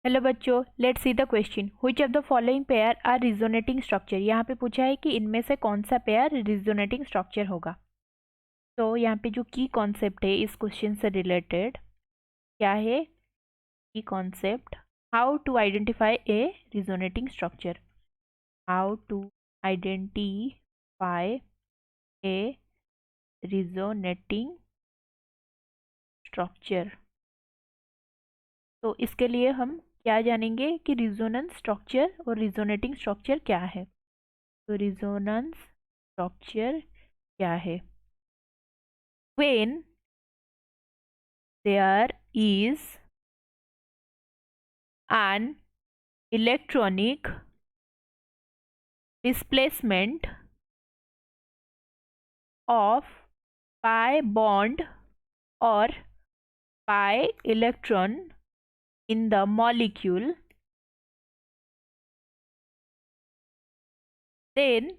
Hello बच्चों, let's see the question. Which of the following pair are resonating structure. यहाँ पे पूछा है कि इनमें से कौन सा पेयर रिजोनेटिंग स्ट्रक्चर होगा। तो यहाँ पे जो की कॉन्सेप्ट है इस क्वेश्चन से रिलेटेड क्या है, की concept, how to identify a resonating structure. How to identify a resonating structure. तो इसके लिए हम क्या जानेंगे कि रिजोनेंस स्ट्रक्चर और रिजोनेटिंग स्ट्रक्चर क्या है। तो रिजोनेंस स्ट्रक्चर क्या है? When there is an electronic displacement of pi bond or pi electron in the molecule, then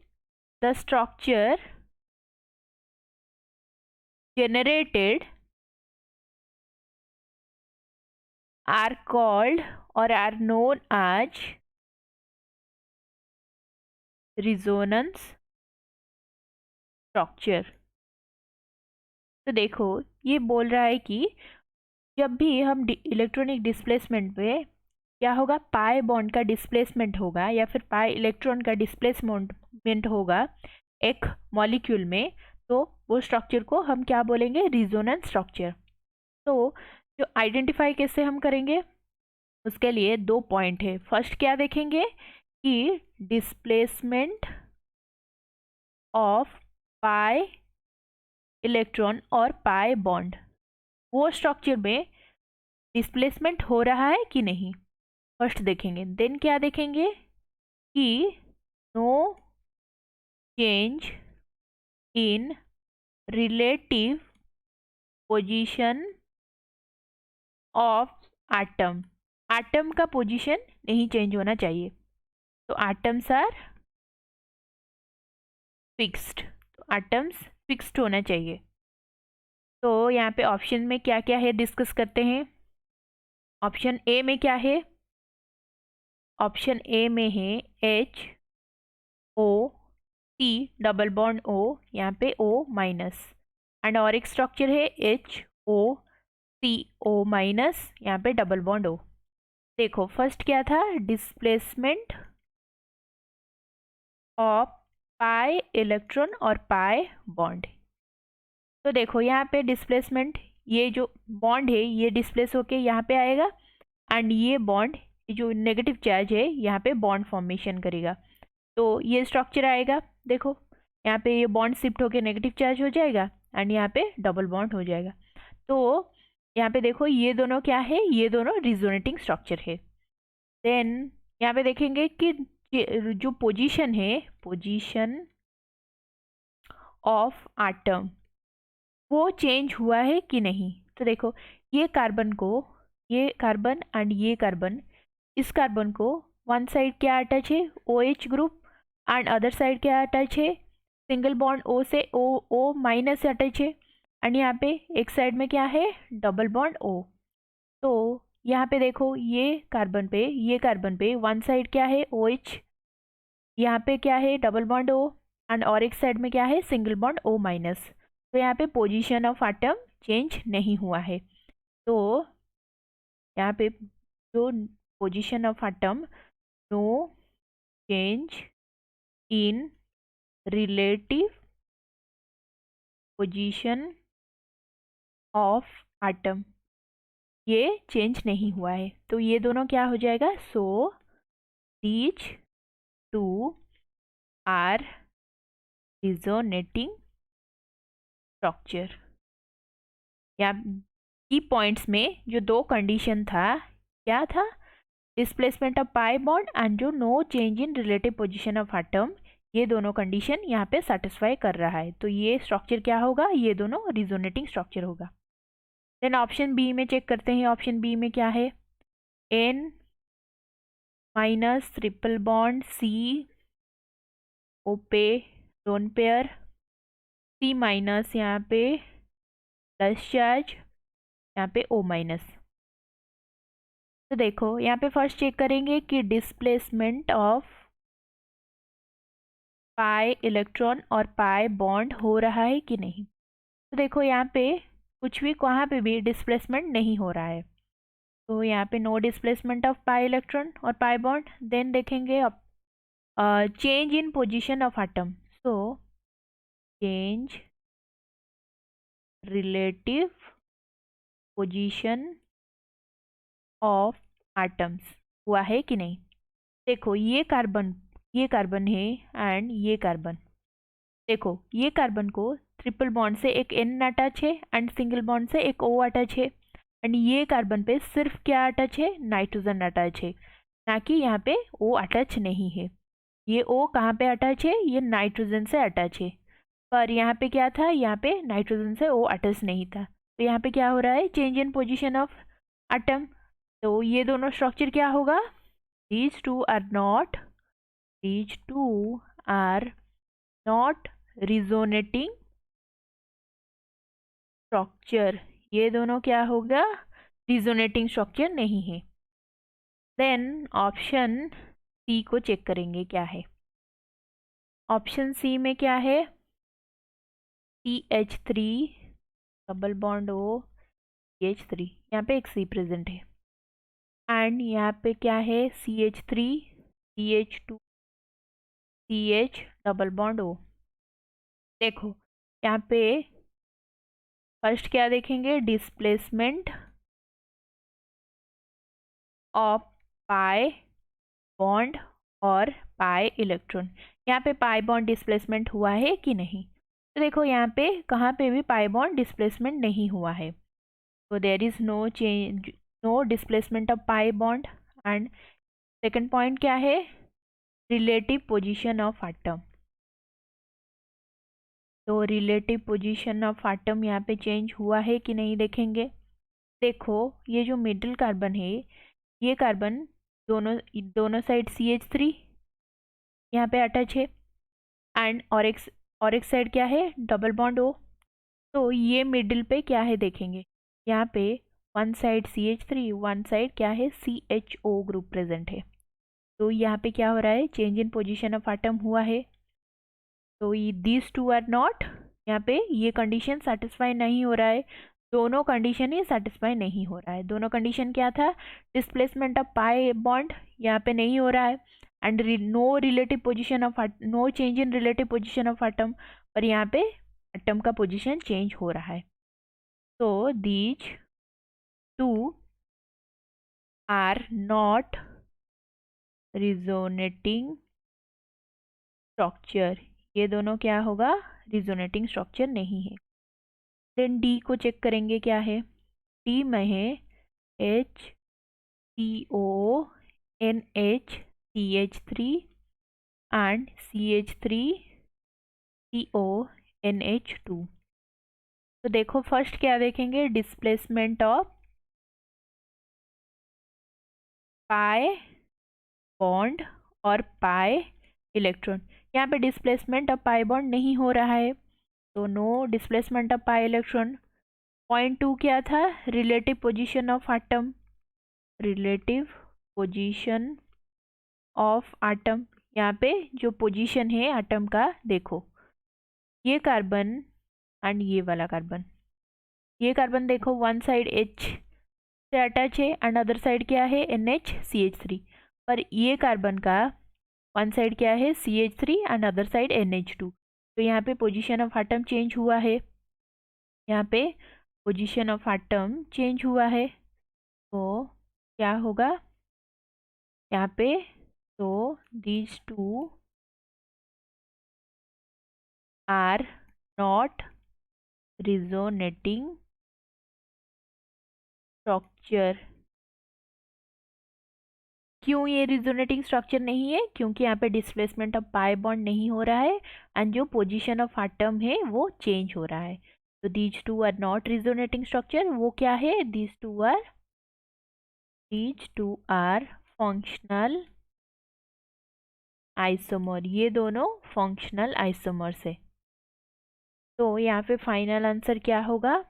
the structure generated are called or are known as resonance structure। तो देखो, ये बोल रहा है कि जब भी हम इलेक्ट्रॉनिक डिस्प्लेसमेंट पे क्या होगा, पाई बॉन्ड का डिस्प्लेसमेंट होगा या फिर पाई इलेक्ट्रॉन का डिस्प्लेसमेंट होगा एक मॉलिक्यूल में, तो वो स्ट्रक्चर को हम क्या बोलेंगे, रिजोनेंस स्ट्रक्चर। तो जो आइडेंटिफाई कैसे हम करेंगे, उसके लिए दो पॉइंट है। फर्स्ट क्या देखेंगे कि डिस्प्लेसमेंट ऑफ पाई इलेक्ट्रॉन और पाई बॉन्ड, वो स्ट्रक्चर में डिस्प्लेसमेंट हो रहा है कि नहीं, फर्स्ट देखेंगे। देन क्या देखेंगे कि no change in relative position of atom. Atom का पोजीशन नहीं चेंज होना चाहिए, तो एटम्स आर फिक्स्ड, तो एटम्स फिक्स्ड होना चाहिए। तो यहाँ पे ऑप्शन में क्या क्या है डिस्कस करते हैं। ऑप्शन ए में क्या है, ऑप्शन ए में है H O C double bond O, यहाँ पे ओ माइनस, एंड और एक स्ट्रक्चर है एच ओ सी ओ माइनस, यहाँ पे डबल बॉन्ड ओ। देखो फर्स्ट क्या था, डिस्प्लेसमेंट ऑफ पाई इलेक्ट्रॉन और पाई बॉन्ड। तो देखो यहाँ पे डिस्प्लेसमेंट, ये जो बॉन्ड है ये डिस्प्लेस होके यहाँ पे आएगा, एंड ये बॉन्ड जो नेगेटिव चार्ज है यहाँ पे बॉन्ड फॉर्मेशन करेगा, तो ये स्ट्रक्चर आएगा। देखो यहाँ पे ये बॉन्ड शिफ्ट होके नेगेटिव चार्ज हो जाएगा एंड यहाँ पे डबल बॉन्ड हो जाएगा। तो यहाँ पे देखो ये दोनों क्या है, ये दोनों रिजोनेटिंग स्ट्रक्चर है। देन यहाँ पे देखेंगे कि जो पोजीशन है, पोजीशन ऑफ एटम, वो चेंज हुआ है कि नहीं। तो देखो ये कार्बन को, ये कार्बन एंड ये कार्बन, इस कार्बन को वन साइड क्या अटैच है, O H group, and other side क्या अटैच है, सिंगल बॉन्ड ओ से ओ माइनस अटैच है, एंड यहाँ पे एक साइड में क्या है, डबल बॉन्ड ओ। तो यहाँ पे देखो ये कार्बन पे वन साइड क्या है ओ एच, यहाँ पे क्या है डबल बॉन्ड ओ, एंड और एक साइड में क्या है सिंगल बॉन्ड ओ माइनस। तो यहाँ पे पोजीशन ऑफ एटम चेंज नहीं हुआ है। तो यहाँ पे जो position of atom, no change in relative position of atom, ये चेंज नहीं हुआ है। तो ये दोनों क्या हो जाएगा, so these two are resonating structure. या की पॉइंट्स में जो दो कंडीशन था, क्या था, displacement of pi bond and जो no change in relative position of atom, ये दोनों कंडीशन यहाँ पे सेटिस्फाई कर रहा है। तो ये स्ट्रक्चर क्या होगा, ये दोनों रिजोनेटिंग स्ट्रक्चर होगा। देन ऑप्शन बी में चेक करते हैं। ऑप्शन बी में क्या है, N minus triple bond C O पे लोन पेयर, सी माइनस यहाँ पे प्लस चार्ज, यहाँ पे ओ माइनस। तो देखो यहाँ पे फर्स्ट चेक करेंगे कि डिस्प्लेसमेंट ऑफ पाई इलेक्ट्रॉन और पाई बॉन्ड हो रहा है कि नहीं। तो देखो यहाँ पे कुछ भी कहाँ पे भी डिस्प्लेसमेंट नहीं हो रहा है, तो यहाँ पे no displacement of pi electron और पाई बॉन्ड। देन देखेंगे change in position of atom, so change relative position of atoms हुआ है कि नहीं। देखो ये कार्बन है एंड ये कार्बन। देखो ये कार्बन को ट्रिपल बॉन्ड से एक N अटैच है एंड सिंगल बॉन्ड से एक O अटैच है, एंड ये कार्बन पे सिर्फ क्या अटैच है, नाइट्रोजन अटैच है, ना कि यहाँ पे O अटैच नहीं है। ये O कहाँ पे अटैच है, ये नाइट्रोजन से अटैच है, पर यहाँ पे क्या था, यहाँ पे नाइट्रोजन से O अटैच नहीं था। तो यहाँ पे क्या हो रहा है, change in position of atom. तो ये दोनों स्ट्रक्चर क्या होगा, these two are not resonating structure, ये दोनों क्या होगा, रिजोनेटिंग स्ट्रक्चर नहीं है। देन ऑप्शन सी को चेक करेंगे क्या है। ऑप्शन सी में क्या है, CH3 double bond O CH3, यहाँ पे एक C प्रेजेंट है, एंड यहाँ पे क्या है CH3 CH2 CH double bond O। देखो यहाँ पे फर्स्ट क्या देखेंगे, डिस्प्लेसमेंट ऑफ पाई बॉन्ड और पाई इलेक्ट्रॉन। यहाँ पे पाई बॉन्ड डिस्प्लेसमेंट हुआ है कि नहीं। तो देखो यहाँ पे कहाँ पे भी पाई बॉन्ड डिस्प्लेसमेंट नहीं हुआ है, तो there is no change, no displacement of pi bond. And second point क्या है, रिलेटिव पोजीशन ऑफ एटम। तो रिलेटिव पोजीशन ऑफ एटम यहाँ पे चेंज हुआ है कि नहीं देखेंगे। देखो ये जो मिडिल कार्बन है, ये कार्बन दोनों दोनों साइड CH3 यहाँ पे अटैच है, एंड और एक साइड क्या है, डबल बॉन्ड O। तो ये मिडिल पे क्या है देखेंगे, यहाँ पे one side CH3, one side क्या है CHO ग्रुप प्रेजेंट है। तो यहाँ पे क्या हो रहा है, change in position of atom हुआ है। तो ये दीज टू आर नॉट, यहाँ पे ये कंडीशन सेटिस्फाई नहीं हो रहा है, दोनों कंडीशन ही सेटिस्फाई नहीं हो रहा है। दोनों कंडीशन क्या था, डिस्प्लेसमेंट ऑफ पाई बॉन्ड यहाँ पे नहीं हो रहा है, and no relative position of, no change in relative position of atom, और यहाँ पे एटम का पोजीशन चेंज हो रहा है। तो these two are not resonating structure, ये दोनों क्या होगा, रिजोनेटिंग स्ट्रक्चर नहीं है। देन डी को चेक करेंगे क्या है, डी में है HCO NH CH3 and CH3 CO NH2। तो देखो फर्स्ट क्या देखेंगे, डिस्प्लेसमेंट ऑफ पाई बॉन्ड और पाई इलेक्ट्रॉन। यहाँ पे डिस्प्लेसमेंट ऑफ पाई बॉन्ड नहीं हो रहा है, तो no displacement of pi electron. Point 2 क्या था, relative position of atom, relative position of atom. यहाँ पे जो पोजीशन है एटम का, देखो ये कार्बन एंड ये वाला कार्बन, ये कार्बन देखो वन साइड H से अटैच है एंड अदर साइड क्या है NH CH3, पर ये कार्बन का वन साइड क्या है CH3 and other side NH2। तो यहाँ पे पोजीशन ऑफ एटम चेंज हुआ है, यहाँ पे पोजीशन ऑफ एटम चेंज हुआ है, तो क्या होगा यहाँ पे, तो these two are not resonating structure. क्यों ये रिजोनेटिंग स्ट्रक्चर नहीं है, क्योंकि यहाँ पे डिस्प्लेसमेंट ऑफ पाई बॉन्ड नहीं हो रहा है एंड जो पोजीशन ऑफ एटम है वो चेंज हो रहा है। तो these two are not resonating structure, वो क्या है, these two are functional isomer, ये दोनों फंक्शनल आइसोमर्स है। तो यहाँ पे फाइनल आंसर क्या होगा,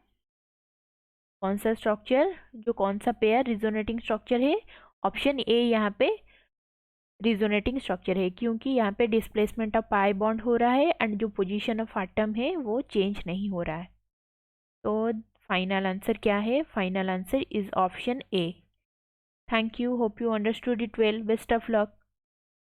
कौन सा स्ट्रक्चर, जो कौन सा पेयर रिजोनेटिंग स्ट्रक्चर है? ऑप्शन ए यहाँ पे रिजोनेटिंग स्ट्रक्चर है, क्योंकि यहाँ पे डिस्प्लेसमेंट ऑफ पाई बॉन्ड हो रहा है एंड जो पोजीशन ऑफ एटम है वो चेंज नहीं हो रहा है। तो फाइनल आंसर क्या है? Final answer is option A. Thank you, hope you understood it well, best of luck.